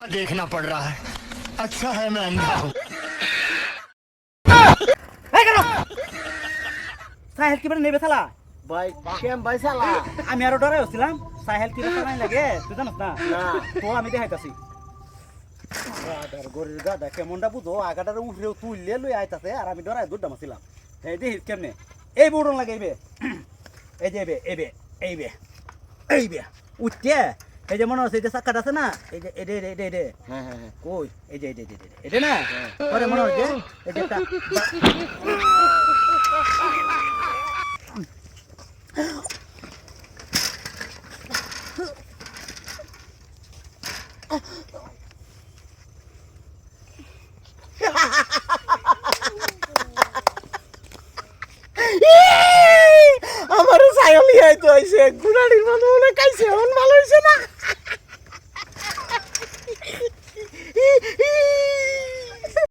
देखना पड़ रहा है अच्छा है मैं अंधा हूँ সাহেল কি নেবে শালা ভাই কেম ভাই শালা আমি আরো ডরাই হচ্ছিলাম সাহেল কি নাই লাগে তুই জানিস না না তো আমি দেখাইতাছি গাদার গরির গাদা কেমনটা বুঝো আগাটার উঠলেও তুললে লই আইতাছে আর আমি ডরাই দুধ দামাছিলাম এই দেখিস কেমনে এই বুড়ন লাগাইবে এই যে এইবে এইবে উঠতে এই যে মনে হচ্ছে এই যে চাক্কাটা আছে না এই যে এডে হ্যাঁ হ্যাঁ হ্যাঁ কই এই যে এটা না পরে মনে হচ্ছে এই যে একটা আমার সাইলি আইতো আইছে গুড়াড়ির মতো মনে কাইছে এখন ভালো হইছে না